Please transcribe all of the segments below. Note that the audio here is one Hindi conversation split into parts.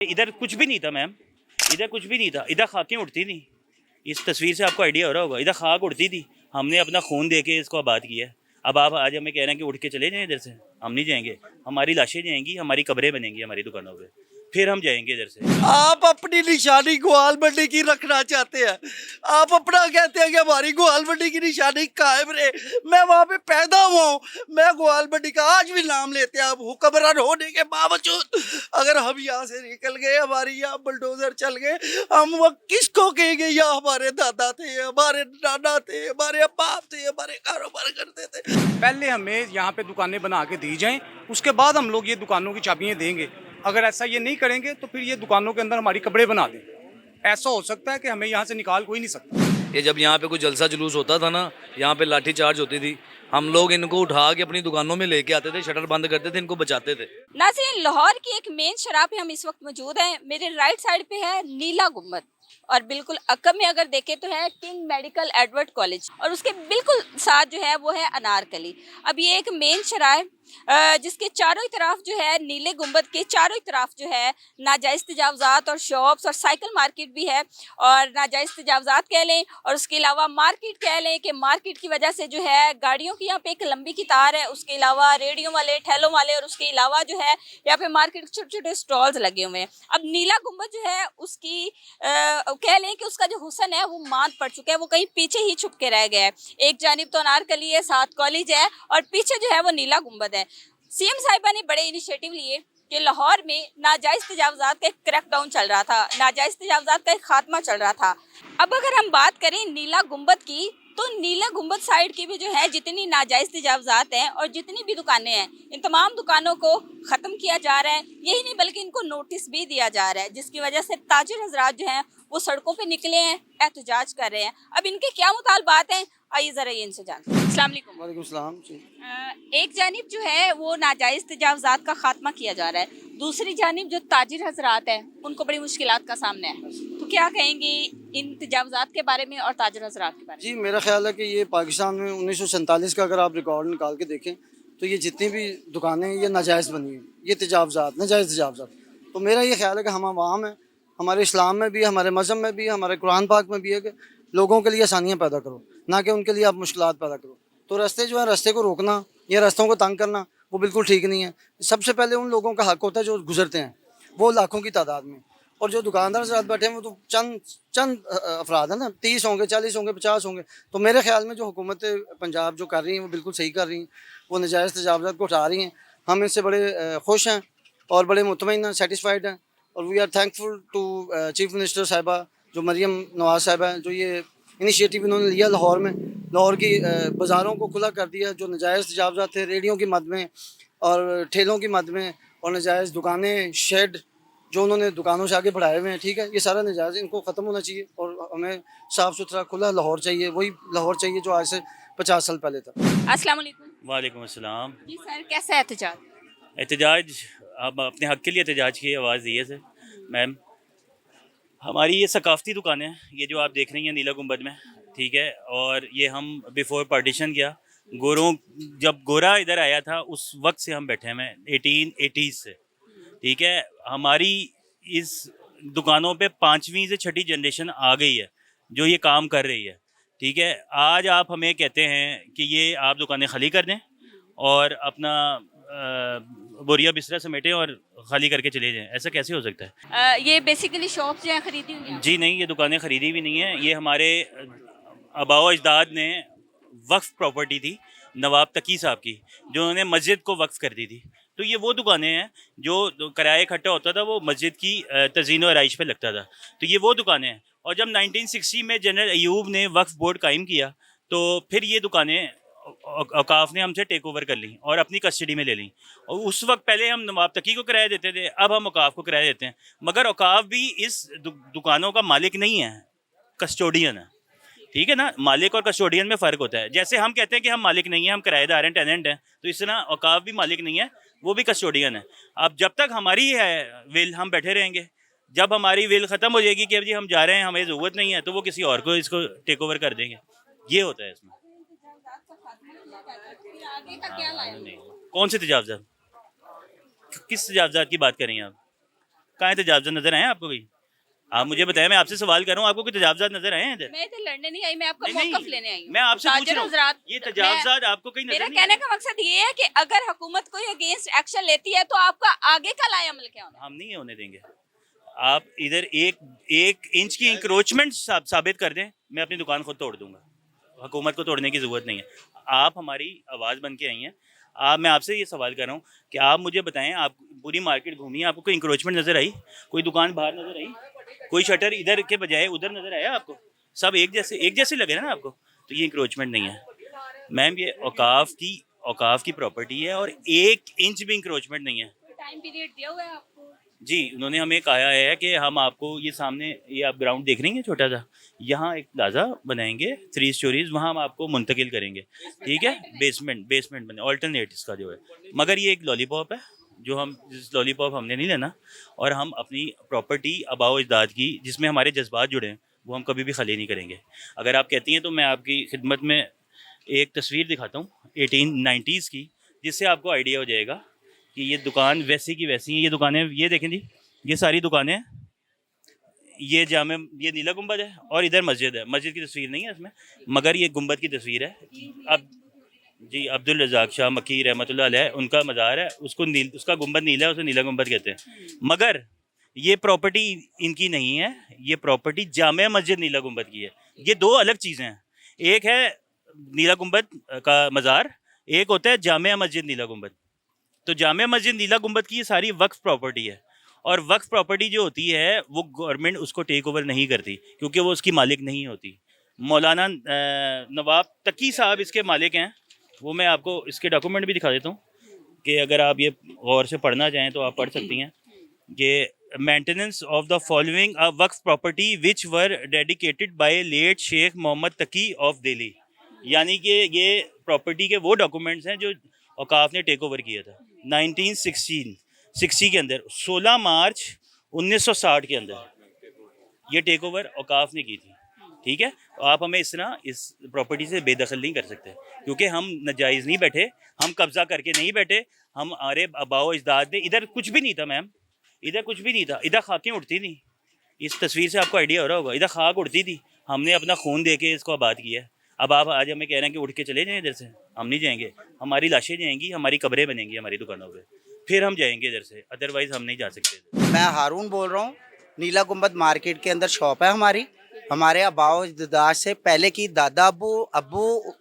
इधर कुछ भी नहीं था मैम, इधर कुछ भी नहीं था, इधर खाकें उड़ती थी। इस तस्वीर से आपको आइडिया हो रहा होगा, इधर खाक उड़ती थी। हमने अपना खून दे के इसको आबाद किया है। अब आप आज हमें कह रहे हैं कि उठ के चले जाएं इधर से, हम नहीं जाएंगे। हमारी लाशें जाएंगी, हमारी कब्रें बनेंगी हमारी दुकानों पे, फिर हम जाएंगे इधर से। आप अपनी निशानी ग्वाल मंडी की रखना चाहते हैं, आप अपना कहते हैं कि हमारी ग्वाल मंडी की निशानी कायम रहे। मैं वहाँ पे पैदा हुआ हूँ, मैं ग्वाल मंडी का आज भी नाम लेते हैं। अब हुक्मरान होने के बावजूद अगर हम यहाँ से निकल गए, हमारी यहाँ बुलडोजर चल गए, हम वो किसको कहेंगे? यहाँ हमारे दादा थे, हमारे नाना थे, हमारे बाप थे, हमारे कारोबार करते थे। पहले हमें यहाँ पे दुकानें बना के दी जाएं, उसके बाद हम लोग ये दुकानों की चाबियाँ देंगे। अगर ऐसा ये नहीं करेंगे तो फिर ये दुकानों के अंदर हमारी कपड़े बना दें। ऐसा हो सकता है कि हमें यहाँ से निकाल कोई नहीं सकता। ये जब यहाँ पे कोई जलसा जुलूस होता था ना, यहाँ पे लाठी चार्ज होती थी, हम लोग इनको उठा के अपनी दुकानों में लेके आते थे, शटर बंद करते थे, इनको बचाते थे। नाज़रीन, लाहौर की एक मेन शराब पे हम इस वक्त मौजूद हैं। मेरे राइट साइड पे है नीला गुम्बद और बिल्कुल अकब में अगर देखें तो है किंग मेडिकल एडवर्ड कॉलेज और उसके बिल्कुल साथ जो है वो है अनारकली। अब ये एक मेन शराब जिसके चारों ही तरफ जो है नीले गुम्बद के चारों ही तरफ जो है नाजायज़ तजावज़ात और शॉप्स और साइकिल मार्केट भी है। और नाजायज़ तजावज़ात कह लें और उसके अलावा मार्केट कह लें कि मार्केट की वजह से जो है गाड़ियों की यहाँ पे एक लंबी कतार है। उसके अलावा रेडियो वाले, ठेलों वाले और उसके अलावा जो है यहाँ पे मार्केट के छोटे छोटे स्टॉल्स लगे हुए हैं। अब नीला गुम्बद जो है उसकी कह लें कि उसका जो हुस्न है वो मात पड़ चुका है, वो कहीं पीछे ही छुप के रह गया है। एक जानिब तो अनारकली है, साथ कॉलेज है और पीछे जो है वो नीला गुम्बद है। सीएम साहिबा ने बड़े इनिशिएटिव लिए कि लाहौर में नाजायज़ तजावज़ात का एक क्रैकडाउन चल रहा था, नाजायज़ तजावज़ात का एक खात्मा चल रहा था। अब अगर हम बात करें नीला गुम्बद की, तो नीला गुम्बद साइड की भी जो है जितनी नाजायज़ तजावज़ात हैं और जितनी भी दुकानें हैं, इन तमाम दुकानों को ख़त्म किया जा रहा है। यही नहीं बल्कि इनको नोटिस भी दिया जा रहा है, जिसकी वजह से ताजिर हज़रात जो हैं वो सड़कों पे निकले हैं, एहतजाज कर रहे हैं। अब इनके क्या मुतालबात हैं, आइए ज़रा ये इनसे जानते हैं। अस्सलाम वालेकुम। वालेकुम सलाम जी। एक जानिब जो है वो नाजायज़ तजावज़ात का खात्मा किया जा रहा है, दूसरी जानिब जो ताजिर हज़रात हैं उनको बड़ी मुश्किलात का सामना है। तो क्या कहेंगे इन तजावज़ात के बारे में और ताजिर हज़रात के बारे में? जी, मेरा ख्याल है कि ये पाकिस्तान में 1947 का अगर आप रिकॉर्ड निकाल के देखें तो ये जितनी भी दुकानें ये नाजायज़ बनी हैं, ये तजावज़ात, नाजायज़ तजावज़ात। तो मेरा ये ख्याल है कि हम आवाम हैं, हमारे इस्लाम में भी, हमारे मज़हब में भी, हमारे कुरान पाक में भी है कि लोगों के लिए आसानियाँ पैदा करो, ना कि उनके लिए आप मुश्किलात पैदा करो। तो रास्ते जो है, रास्ते को रोकना या रास्तों को तंग करना वो बिल्कुल ठीक नहीं है। सबसे पहले उन लोगों का हक होता है जो गुजरते हैं, वो लाखों की तादाद में, और जो दुकानदार साथ बैठे हैं वो तो चंद चंद अफराद हैं ना, 30 होंगे, 40 होंगे, 50 होंगे। तो मेरे ख्याल में जो हुकूमत पंजाब जो कर रही है वो बिल्कुल सही कर रही हैं, वो नजायज़ तजावज़ात को उठा रही हैं। हम इससे बड़े खुश हैं और बड़े मुतमईन हैं, सेटिस्फाइड हैं। और we are thankful to chief minister साहिबा जो मरियम नवाज़ साहिबा हैं, जो ये इनिशिएटिव इन्होंने लिया लाहौर में, लाहौर की बाज़ारों को खुला कर दिया। जो नजायज़ तजावज़ात थे रेडियों की मद में और ठेलों की मद में और नजायज़ दुकानें, शेड जो उन्होंने दुकानों से आगे बढ़ाए हुए हैं, ठीक है, ये सारा नजायज़ इनको ख़त्म होना चाहिए और हमें साफ़ सुथरा खुला लाहौर चाहिए, वही लाहौर चाहिए जो आज से 50 साल पहले था। अस्सलाम वालेकुम। वालेकुम अस्सलाम। जी सर, कैसा है एहतजाज? एहतजाज, अब अपने हक़ के लिए एहतजाज की आवाज़ दी है सर। मैम, हमारी ये सकाफ़ती दुकानें हैं, ये जो आप देख रही हैं नीला गुंबद में, ठीक है, और ये हम बिफ़ोर पार्टीशन किया, गोरों जब गोरा इधर आया था उस वक्त से हम बैठे हैं 1880 से, ठीक है। हमारी इस दुकानों पे 5वीं से 6ठी जनरेशन आ गई है जो ये काम कर रही है, ठीक है। आज आप हमें कहते हैं कि ये आप दुकानें खाली कर दें और अपना बोरिया बिस्तरा समेटें और खाली करके चले जाएं, ऐसा कैसे हो सकता है? ये बेसिकली शॉप जो है खरीदी हुई है? जी नहीं, ये दुकानें ख़रीदी भी नहीं है, ये हमारे आबाओ अजदाद ने वक्फ प्रॉपर्टी थी नवाब तकी साहब की, जो उन्होंने मस्जिद को वक्फ कर दी थी। तो ये वो दुकानें हैं जो किराया इकट्ठा होता था वो मस्जिद की तज़ीन और आइश पे लगता था। तो ये वो दुकानें हैं। और जब 1960 में जनरल अयूब ने वक्फ बोर्ड कायम किया तो फिर ये दुकानें औकाफ ने हमसे टेक ओवर कर ली और अपनी कस्टडी में ले ली। और उस वक्त पहले हम नवाब तकी को किराया देते थे, अब हम औकाफ को किराया देते हैं। मगर औकाफ भी इस दुकानों का मालिक नहीं है, कस्टोडियन है, ठीक है ना। मालिक और कस्टोडियन में फ़र्क होता है। जैसे हम कहते हैं कि हम मालिक नहीं हैं, हम किराएदार हैं, टेनेंट हैं, तो इस तरह औकाफ भी मालिक नहीं है, वो भी कस्टोडियन है। अब जब तक हमारी है विल हम बैठे रहेंगे, जब हमारी विल ख़त्म हो जाएगी कि अब जी हम जा रहे हैं, हमें ज़रूरत नहीं है, तो वो किसी और को इसको टेक ओवर कर देंगे। ये होता है इसमें। आगे का क्या लाएंगे? नहीं, कौन से तजावज़ात, किस तजावज़ात की बात कर रही हैं आप? कहाँ तजावज़ात नजर आए हैं आपको कोई? आप मुझे बताएं, मैं आपसे सवाल कर रहा हूँ, आपको कोई तजावज़ात नजर आए हैं इधर? मैं इधर लड़ने नहीं आई, मैं आपका नहीं, मौक़िफ़ लेने आई हूँ। मैं आपसे पूछ रहा हूँ, हज़रात, ये तजावज़ात आपको कहीं नजर मेरा नहीं कहने आए? का मकसद ये है कि अगर हुकूमत कोई अगेंस्ट एक्शन लेती है तो आपका आगे का लाए अमल क्या होना? हम नहीं होने देंगे। आप इधर एक इंच की इंक्रोचमेंट साबित कर दें, मैं अपनी दुकान खुद तोड़ दूंगा। हुकूमत को तोड़ने की ज़रूरत नहीं है। आप हमारी आवाज़ बन के आई हैं। मैं आपसे ये सवाल कर रहा हूँ कि आप मुझे बताएं, आप पूरी मार्केट घूमी, आपको कोई इंक्रोचमेंट नज़र आई? कोई दुकान बाहर नज़र आई? कोई शटर इधर के बजाय उधर नज़र आया आपको? सब एक जैसे लगे ना आपको? तो ये इंक्रोचमेंट नहीं है मैम, ये औकाफ की प्रॉपर्टी है और 1 इंच भी इंक्रोचमेंट नहीं है। टाइम पीरियड दिया हुआ है आपको? जी, उन्होंने हमें कहा है कि हम आपको ये सामने, ये आप ग्राउंड देख रही हैं छोटा सा, यहाँ एक प्लाजा बनाएंगे 3 स्टोरीज, वहाँ हम आपको मुंतकिल करेंगे, ठीक है? बेसमेंट बने, ऑल्टरनेट इसका जो है। मगर ये एक लॉलीपॉप है, जो हम जिस लॉलीपॉप हमने नहीं लेना, और हम अपनी प्रॉपर्टी आबाओ अजदाद की, जिसमें हमारे जज्बात जुड़े हैं, वो हम कभी भी खाली नहीं करेंगे। अगर आप कहती हैं तो मैं आपकी खिदमत में एक तस्वीर दिखाता हूँ 1890s की, जिससे आपको आइडिया हो जाएगा कि ये दुकान वैसी की वैसी हैं। ये दुकानें, ये देखें जी, ये सारी दुकानें हैं। ये ये नीला गुंबद है और इधर मस्जिद है। मस्जिद की तस्वीर नहीं है इसमें, मगर ये गुंबद की तस्वीर है। अब जी, अब्दुल रज़ाक शाह मकी रहमतुल्लाह अलैह, उनका मज़ार है, उसका गुंबद नीला है, उसे नीला गुंबद कहते हैं। मगर ये प्रॉपर्टी इनकी नहीं है, ये प्रॉपर्टी जामिया मस्जिद नीला गुंबद की है। ये 2 अलग चीज़ें हैं। एक है नीला गुंबद का मज़ार, एक होता है जामिया मस्जिद नीला गुंबद। तो जामिया मस्जिद नीला गुंबद की ये सारी वक्फ प्रॉपर्टी है, और वक्फ प्रॉपर्टी जो होती है वो गवर्नमेंट उसको टेक ओवर नहीं करती, क्योंकि वो उसकी मालिक नहीं होती। मौलाना नवाब तकी साहब इसके मालिक हैं। वो मैं आपको इसके डॉक्यूमेंट भी दिखा देता हूँ, कि अगर आप ये गौर से पढ़ना चाहें तो आप पढ़ सकती हैं कि maintenance of the following a waqf property which were dedicated by late Sheikh Mohammad Taqi of Delhi. यानी कि ये प्रॉपर्टी के वो डॉक्यूमेंट्स हैं जो औकाफ ने टेक ओवर किया था 1960 के अंदर, 16 मार्च 1960 के अंदर ये टेक ओवर औकाफ ने की थी, ठीक है? तो आप हमें इस तरह इस प्रॉपर्टी से बेदखल नहीं कर सकते, क्योंकि हम नाजायज़ नहीं बैठे, हम कब्ज़ा करके नहीं बैठे। हमारे आबाओ अजदाद ने, इधर कुछ भी नहीं था मैम, इधर कुछ भी नहीं था, इधर खाकें उड़ती थी। इस तस्वीर से आपको आइडिया हो रहा होगा, इधर खाक उड़ती थी। हमने अपना खून दे के इसको आबाद किया है। अब आप आज हमें कह रहे हैं कि उठ के चले जाएं इधर से, हम नहीं जाएंगे। हमारी लाशें जाएंगी, हमारी कब्रें बनेंगी हमारी दुकानों पे, फिर हम जाएंगे इधर से, अदरवाइज़ हम नहीं जा सकते। मैं हारून बोल रहा हूँ। नीला गुंबद मार्केट के अंदर शॉप है हमारी। हमारे आबाओ अजदाद से पहले की दादा अब्बू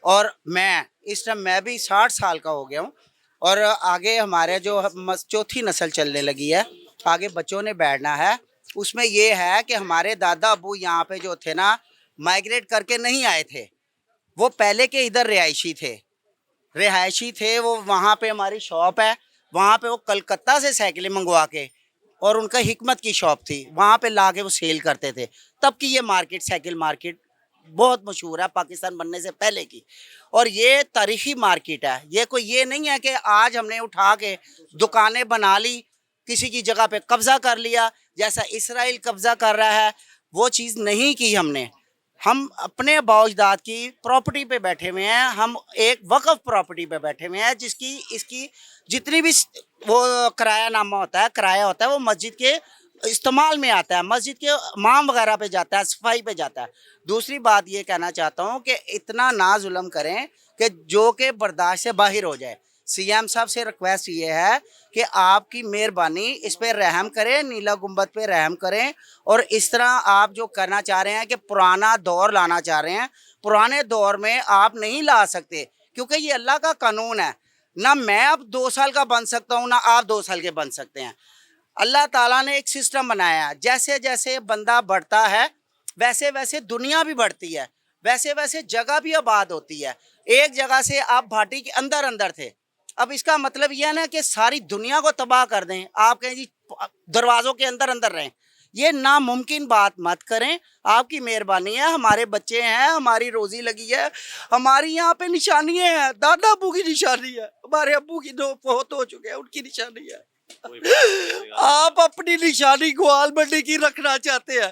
और मैं, इस टाइम मैं भी 60 साल का हो गया हूँ, और आगे हमारे जो 4थी नस्ल चलने लगी है, आगे बच्चों ने बैठना है। उसमें ये है कि हमारे दादा अब्बू यहाँ पे जो थे ना, माइग्रेट करके नहीं आए थे, वो पहले के इधर रिहायशी थे। वो वहाँ पे हमारी शॉप है, वहाँ पे वो कलकत्ता से साइकिलें मंगवा के, और उनका हिकमत की शॉप थी, वहाँ पे ला के वो सेल करते थे। तब की ये मार्केट, साइकिल मार्केट बहुत मशहूर है पाकिस्तान बनने से पहले की, और ये तारीखी मार्केट है। ये कोई ये नहीं है कि आज हमने उठा के दुकानें बना ली, किसी की जगह पे कब्जा कर लिया, जैसा इसराइल कब्जा कर रहा है, वो चीज़ नहीं की हमने। हम अपने बाओजदाद की प्रॉपर्टी पे बैठे हुए हैं, हम एक वक्फ प्रॉपर्टी पे बैठे हुए हैं, जिसकी इसकी जितनी भी वो किराया होता है, वो मस्जिद के इस्तेमाल में आता है, मस्जिद के इमाम वगैरह पे जाता है, सफाई पे जाता है। दूसरी बात ये कहना चाहता हूँ कि इतना ना जुल्म करें कि जो कि बर्दाश्त से बाहर हो जाए। सीएम साहब से रिक्वेस्ट ये है कि आपकी मेहरबानी इस पे रहम करें, नीला गुंबद पे रहम करें, और इस तरह आप जो करना चाह रहे हैं कि पुराना दौर लाना चाह रहे हैं, पुराने दौर में आप नहीं ला सकते, क्योंकि ये अल्लाह का कानून है। ना मैं अब 2 साल का बन सकता हूँ, ना आप 2 साल के बन सकते हैं। अल्लाह ताला ने एक सिस्टम बनाया है, जैसे जैसे बंदा बढ़ता है वैसे वैसे दुनिया भी बढ़ती है, वैसे वैसे जगह भी आबाद होती है। एक जगह से आप भाटी के अंदर थे, अब इसका मतलब यह है ना कि सारी दुनिया को तबाह कर दें। आप कहें जी दरवाज़ों के अंदर रहें, ये नामुमकिन बात मत करें। आपकी मेहरबानी है, हमारे बच्चे हैं, हमारी रोज़ी लगी है, हमारी यहाँ पे निशानियाँ हैं, दादा अब्बू की निशानी है, हमारे अब्बू की 2 फौत हो चुके हैं, उनकी निशानी है। आप अपनी निशानी ग्वाल मंडी की रखना चाहते हैं,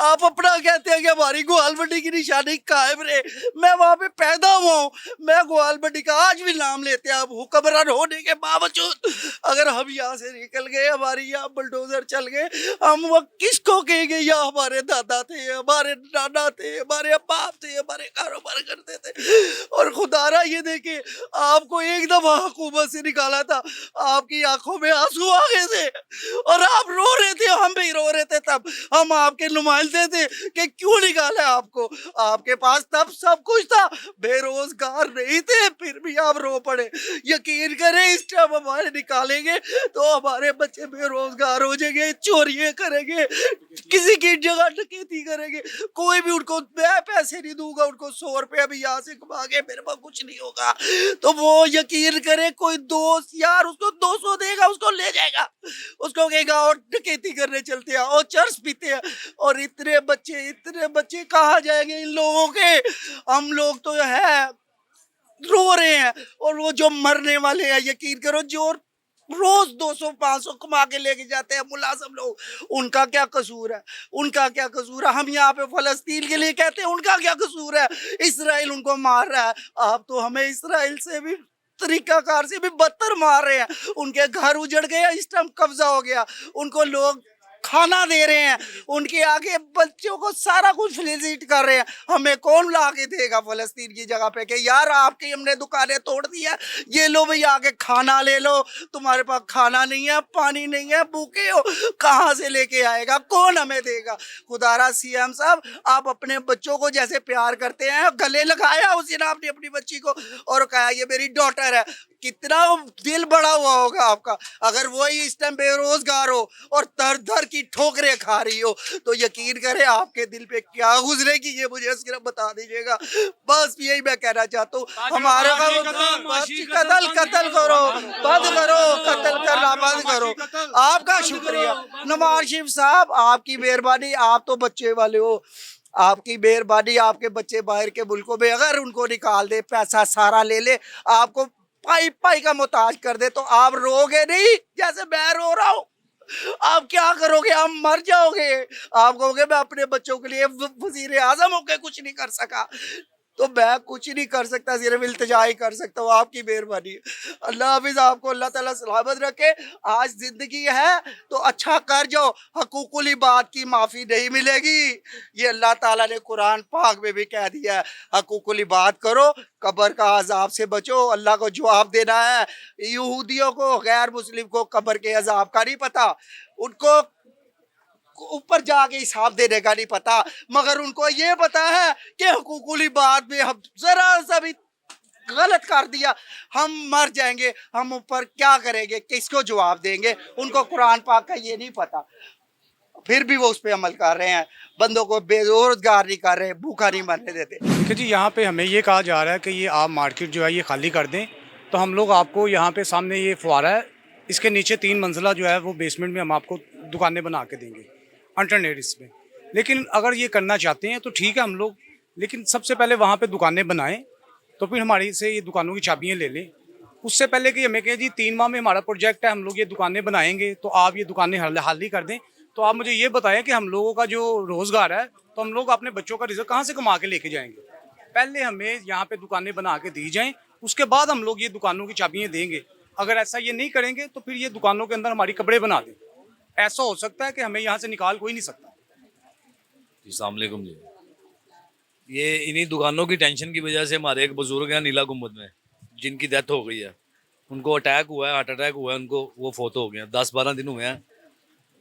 आप अपना कहते हैं कि हमारी ग्वाल मंडी की निशानी कायम रहे। मैं वहाँ पे पैदा हुआ हूँ, मैं ग्वाल मंडी का आज भी नाम लेते हैं। अब हुक्मरान होने के बावजूद अगर हम यहाँ से निकल गए, हमारी यहाँ बुलडोजर चल गए, हम वो किसको कहेंगे? यहाँ हमारे दादा थे, हमारे नाना थे, हमारे बाप थे, हमारे कारोबार करते थे। और खुदारा ये देखे, आपको एक दफा हुकूमत से निकाला था, आपकी आंखों में आंसू आ गए थे और आप रो रहे थे, हम भी रो रहे थे। तब हम आपके नुमाइंदे थे कि क्यों निकाला आपको, आपके पास तब सब कुछ था, बेरोजगार नहीं थे, फिर भी आप रो पड़े। यकीन करें इस टाइम हमारे निकालेंगे तो हमारे बच्चे बेरोजगार हो जाएंगे, चोरियां करेंगे, किसी की जगह डकैती करेंगे। कोई भी उनको, मैं पैसे नहीं दूंगा उनको, 100 रुपया भी यहाँ से कमा के मेरे पास कुछ नहीं होगा, तो वो यकीन करे कोई दोस्त यार उसको 200 देगा, उसको ले जाएगा, उसको कहेगा और डकैती करने चलते हैं और चर्च पीते हैं। और इतने बच्चे कहाँ जाएंगे इन लोगों के? हम लोग तो है रो रहे हैं, और वो जो मरने वाले हैं, यकीन करो, जो रोज 200-500 कमा के लेके जाते हैं मुलाजिम लोग, उनका क्या कसूर है? उनका क्या कसूर है? हम यहाँ पे फलस्तीन के लिए कहते हैं, उनका क्या कसूर है? इसराइल उनको मार रहा है, आप तो हमें इसराइल से भी तरीकाकार से भी बदतर मार रहे हैं। उनके घर उजड़ गए, इस टाइम कब्जा हो गया, उनको लोग खाना दे रहे हैं, उनके आगे बच्चों को सारा कुछ फैसिलिटेट कर रहे हैं। हमें कौन ला के देगा फलस्तीन की जगह पे कि यार आपकी हमने दुकानें तोड़ दी है, ये लो भाई आके खाना ले लो, तुम्हारे पास खाना नहीं है, पानी नहीं है, भूखे हो, कहाँ से लेके आएगा? कौन हमें देगा? खुदारा सीएम साहब, आप अपने बच्चों को जैसे प्यार करते हैं, गले लगाया उस दिन आपने अपनी बच्ची को और कहा ये मेरी डॉटर है, कितना दिल बड़ा हुआ होगा आपका। अगर वही इस टाइम बेरोजगार हो और दर दर की ठोकरें खा रही हो, तो यकीन करें आपके दिल पे क्या गुजरेगी, ये मुझे सिर्फ बता दीजिएगा। बस यही मैं कहना चाहता हूँ। हमारा कत्ल करो, बंद करो, कत्ल करना बंद करो। आपका शुक्रिया नवाज शरीफ साहब, आपकी मेहरबानी, आप तो बच्चे वाले हो, आपकी मेहरबानी, आपके बच्चे बाहर के मुल्कों में अगर उनको निकाल दे, पैसा सारा ले ले, आपको पाई पाई का मोहताज कर दे, तो आप रोगे नहीं जैसे मैं रो रहा हूँ? आप क्या करोगे? आप मर जाओगे। आप कहोगे मैं अपने बच्चों के लिए वजीर आजम होकर कुछ नहीं कर सका, तो मैं कुछ नहीं कर सकता, सिर्फ इल्तिजा ही कर सकता हूँ। आपकी मेहरबानी। अल्लाह हाफिज, आपको अल्लाह ताला सलामत रखे। आज जिंदगी है तो अच्छा कर जाओ, हकूकुल बात की माफ़ी नहीं मिलेगी। ये अल्लाह ताला ने कुरान पाक में भी कह दिया है, हकूकुल बात करो, कब्र का अजाब से बचो। अल्लाह को जवाब देना है। यहूदियों को, गैर मुस्लिम को कब्र के अजाब का नहीं पता, उनको ऊपर जाके हिसाब देने का नहीं पता, मगर उनको ये पता है कि हुकूकुल बात में हम जरा सा भी गलत कर दिया हम मर जाएंगे, हम ऊपर क्या करेंगे, किसको जवाब देंगे? उनको कुरान पाक का ये नहीं पता, फिर भी वो उस पर अमल कर रहे हैं, बंदों को बेरोजगार नहीं कर रहे, भूखा नहीं मरने देते। देखिए जी, यहाँ पे हमें ये कहा जा रहा है कि ये आप मार्केट जो है ये खाली कर दें, तो हम लोग आपको यहाँ पे सामने ये फुवारा है, इसके नीचे 3 मंजिला जो है वो बेसमेंट में हम आपको दुकानें बना के देंगे अल्टरनेट इसमें। लेकिन अगर ये करना चाहते हैं तो ठीक है हम लोग, लेकिन सबसे पहले वहाँ पे दुकानें बनाएं, तो फिर हमारी से ये दुकानों की चाबियाँ ले लें। उससे पहले कि हमें कहें जी 3 माह में हमारा प्रोजेक्ट है, हम लोग ये दुकानें बनाएंगे, तो आप ये दुकानें हाल ही कर दें। तो आप मुझे ये बताएं कि हम लोगों का जो रोज़गार है, तो हम लोग अपने बच्चों का रिजल्ट कहाँ से कमा के लेके जाएंगे? पहले हमें यहाँ पे दुकानें बना के दी जाएँ, उसके बाद हम लोग ये दुकानों की चाबियाँ देंगे। अगर ऐसा ये नहीं करेंगे तो फिर ये दुकानों के अंदर हमारी कपड़े बना दें। ऐसा हो सकता है कि हमें यहाँ से निकाल कोई नहीं सकता। जी अस्सलाम वालेकुम जी। ये इन्हीं दुकानों की टेंशन की वजह से हमारे एक बुजुर्ग हैं नीला गुम्बद में, जिनकी डेथ हो गई है। उनको अटैक हुआ है, हार्ट अटैक हुआ है, उनको वो फोत हो गए हैं। 10-12 दिन हुए हैं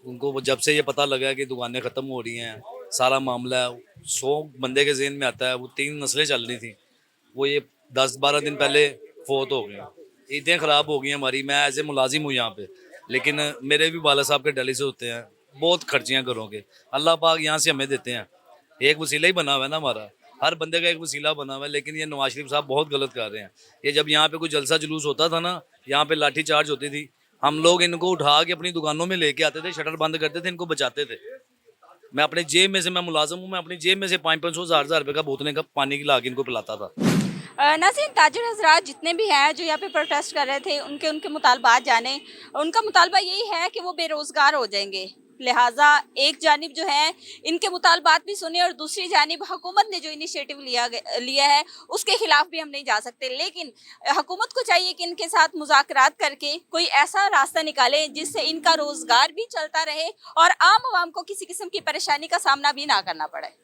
उनको। जब से ये पता लगा कि दुकानें ख़त्म हो रही हैं, सारा मामला 100 बंदे के ज़हन में आता है। वो 3 नस्लें चल रही थी, वो ये 10-12 दिन पहले फोत हो गए। ईदें ख़राब हो गई हमारी। मैं ऐसे मुलाजिम हूँ यहाँ पे, लेकिन मेरे भी वाला साहब के डेली से होते हैं, बहुत खर्चियाँ घरों के। अल्लाह पाक यहाँ से हमें देते हैं, एक वसीला ही बना हुआ है ना हमारा, हर बंदे का एक वसीला बना हुआ है। लेकिन ये नवाज शरीफ साहब बहुत गलत कर रहे हैं। ये जब यहाँ पे कोई जलसा जुलूस होता था ना, यहाँ पे लाठी चार्ज होती थी, हम लोग इनको उठा के अपनी दुकानों में लेके आते थे, शटर बंद करते थे, इनको बचाते थे। मैं अपने जेब में से, मैं मुलाजिम हूँ, मैं अपनी जेब में से 500-500 हज़ार रुपये का बोतलें का पानी की ला के इनको पिलाता था। नाज़रीन, ताजिर हजरात जितने भी हैं जो यहाँ पे प्रोटेस्ट कर रहे थे, उनके उनके मुतालबात जाने। उनका मुतालबा यही है कि वो बेरोज़गार हो जाएंगे, लिहाजा एक जानिब जो है इनके मुतालबात भी सुने और दूसरी जानिब हुकूमत ने जो इनिशिएटिव लिया है उसके खिलाफ भी हम नहीं जा सकते। लेकिन हुकूमत को चाहिए कि इनके साथ मुज़ाकरात करके कोई ऐसा रास्ता निकालें जिससे इनका रोज़गार भी चलता रहे और आम आवाम को किसी किस्म की परेशानी का सामना भी ना करना पड़े।